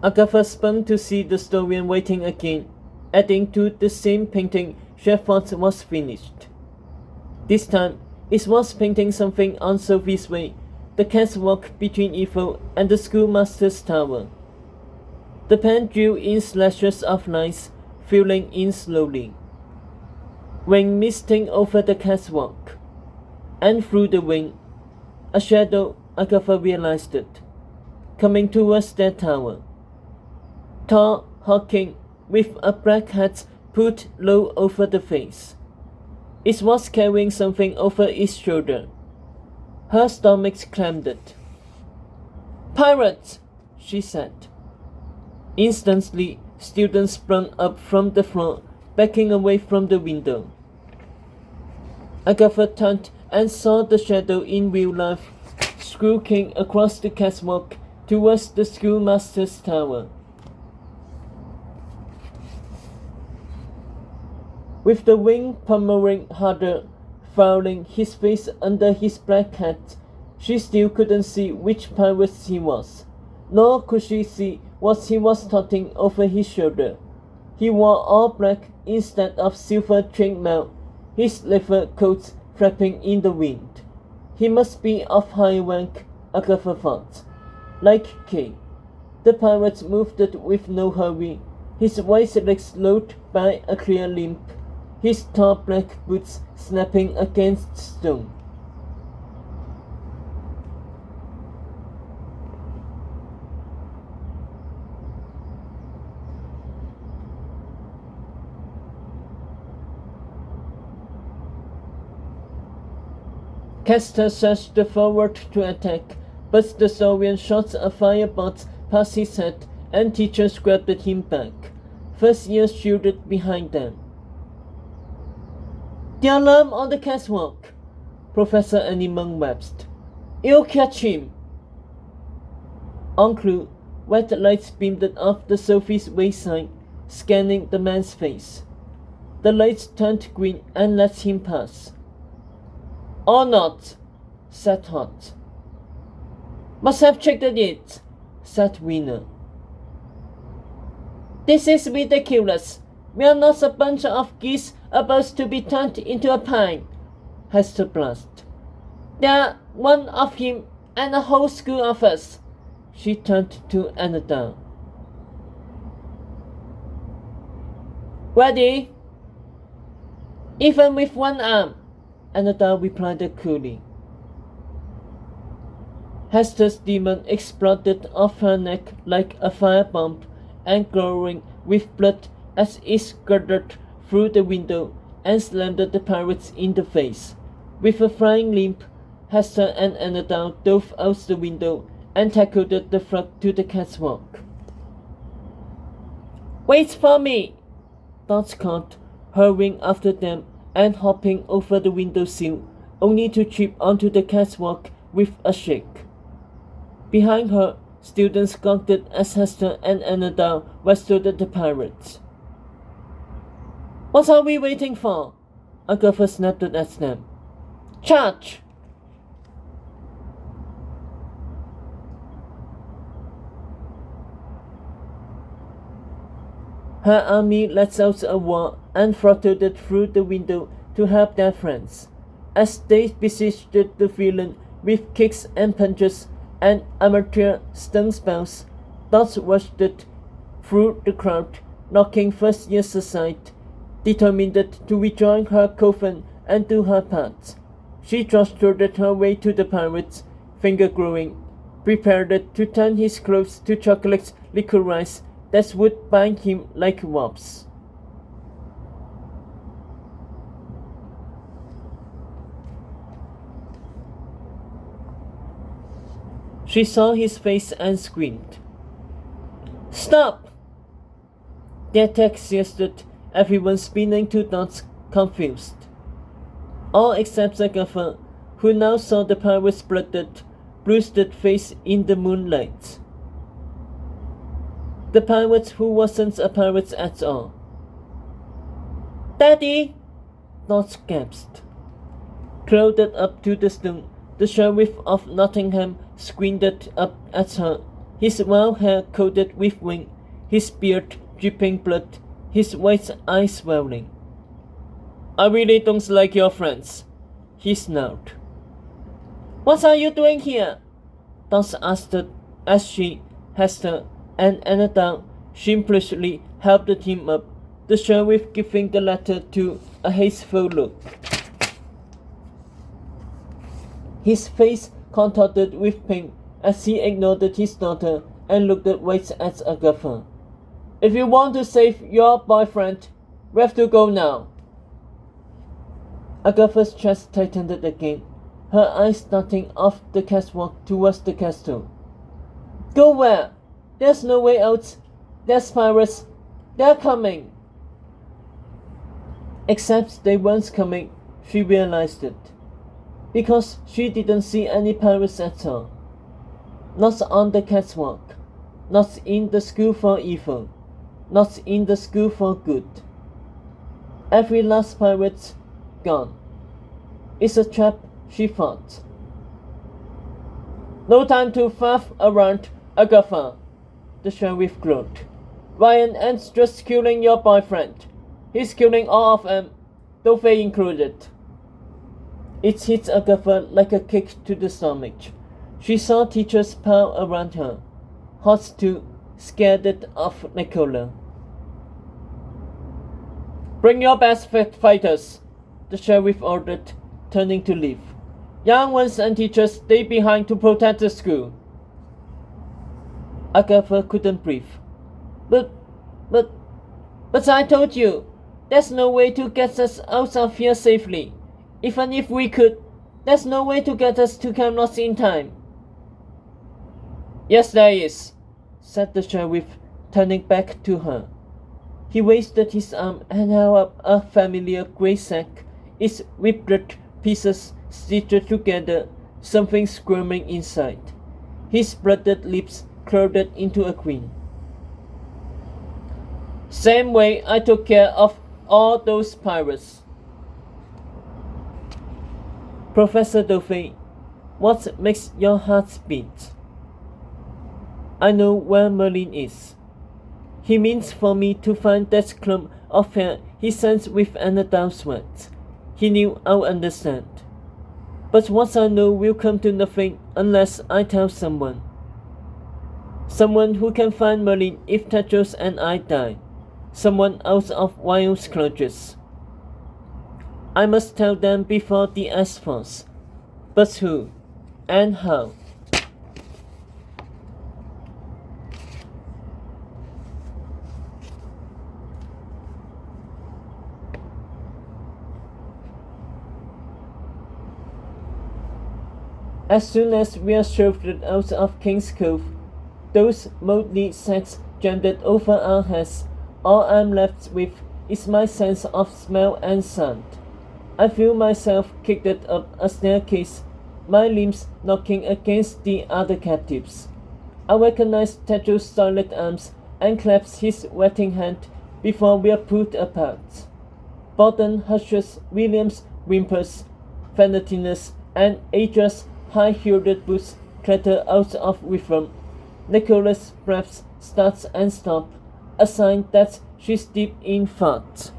Agatha spun to see the Stoian waiting again, adding to the same painting she thought was finished. This time, it was painting something on Sophie's Way, the catwalk between Eiffel and the schoolmaster's tower. The pen drew in slashes of lines, filling in slowly. When misting over the catwalk, and through the wing, a shadow, Agatha realized it, coming towards their tower. Tall, hulking, with a black hat put low over the face. It was carrying something over its shoulder. Her stomach clammed. "Pirates!" she said. Instantly, students sprang up from the floor, backing away from the window. Agatha turned and saw the shadow in real life, skulking across the catwalk towards the schoolmaster's tower. With the wind pummeling harder, fouling his face under his black hat, she still couldn't see which pirate he was, nor could she see what he was toting over his shoulder. He wore all black instead of silver chainmail, his leather coat flapping in the wind. He must be of high rank, Agatha thought. Like Kay. The pirate moved with no hurry, his white legs slowed by a clear limp, his tall black boots snapping against stone. Castor surged forward to attack, but the Saurian shot a firebolt past his head and teachers grabbed him back. First years shielded behind them. "The alarm on the catwalk!" Professor Animan wept. "You'll catch him!" On clue, red lights beamed off the Sophie's Way sign, scanning the man's face. The lights turned green and let him pass. "Or not," said Hot. "Must have checked it," said Winner. "This is ridiculous. We are not a bunch of geese about to be turned into a pie," Hester blushed. "There one of him and a whole school of us." She turned to Annabelle. "Ready?" "Even with one arm," Annabelle replied coolly. Hester's demon exploded off her neck like a firebomb and glowing with blood as it scuttled through the window and slammed the pirates in the face. With a flying leap, Hester and Annabelle dove out the window and tackled the flock to the catwalk. "Wait for me!" Dot called, hurrying after them and hopping over the windowsill, only to trip onto the catwalk with a shake. Behind her, students gawked as Hester and Annabelle wrestled the pirates. "What are we waiting for?" Agatha snapped at them. "Charge!" Her army let out a roar and throttled through the window to help their friends. As they besieged the villain with kicks and punches and amateur stun spells, Dot rushed through the crowd, knocking first years aside, determined to rejoin her coven and do her part. She jostled her way to the pirates, finger growing, prepared to turn his clothes to chocolate licorice that would bind him like ropes. She saw his face and screamed. "Stop!" The attack ceased, everyone spinning to dots, confused. All except Agatha, who now saw the pirate's blooded, bruised face in the moonlight. The pirate who wasn't a pirate at all. "Daddy!" Dot gasped. Crowded up to the stone, the sheriff of Nottingham squinted up at her, his wild hair coated with wind, his beard dripping blood, his white eyes swelling. I really don't like your friends, he snarled. What are you doing here? Dawes asked as she, Hester, and Anna sheepishly helped him up, the sheriff giving the latter two a hasteful look. His face contorted with pain as he ignored his daughter and looked right at Agatha. If you want to save your boyfriend, we have to go now. Agatha's chest tightened again, her eyes starting off the catwalk towards the castle. Go where? There's no way out. There's pirates. They're coming. Except they weren't coming, she realized it. Because she didn't see any pirates at all. Not on the catwalk. Not in the school for evil. Not in the school for good. Every last pirate gone. It's a trap, she thought. No time to faff around, Agatha, the sheriff glowed. Ryan ain't just killing your boyfriend. He's killing all of them, Dovey included. It hit Agatha like a kick to the stomach. She saw teachers pile around her, hot too, scared of Nicola. Bring your best fighters, the sheriff ordered, turning to leave. Young ones and teachers stay behind to protect the school. Agatha couldn't breathe. But I told you, there's no way to get us out of here safely. Even if we could, there's no way to get us to Camelot in time. Yes, there is, said the sheriff, turning back to her. He raised his arm and held up a familiar grey sack, its ripped pieces stitched together, something squirming inside. His blooded lips curled into a grin. Same way I took care of all those pirates. Professor Dovey, what makes your heart beat? I know where Merlin is. He means for me to find that clump of hair he sent with Anna Dowsworth. He knew I'll understand. But what I know will come to nothing unless I tell someone. Someone who can find Merlin if Tetros and I die. Someone out of Wild's clutches. I must tell them before the S-Force. But who? And how? As soon as we are shoved out of King's Cove, those mouldy sacks jammed over our heads, all I'm left with is my sense of smell and sound. I feel myself kicked up a staircase, my limbs knocking against the other captives. I recognize Tetros' solid arms and claps his wetting hand before we are pulled apart. Borden hushes, Williams whimpers, Valentinus and Adra's high-heeled boots clatter out of rhythm. Nicola's breath starts and stops, a sign that she's deep in thought.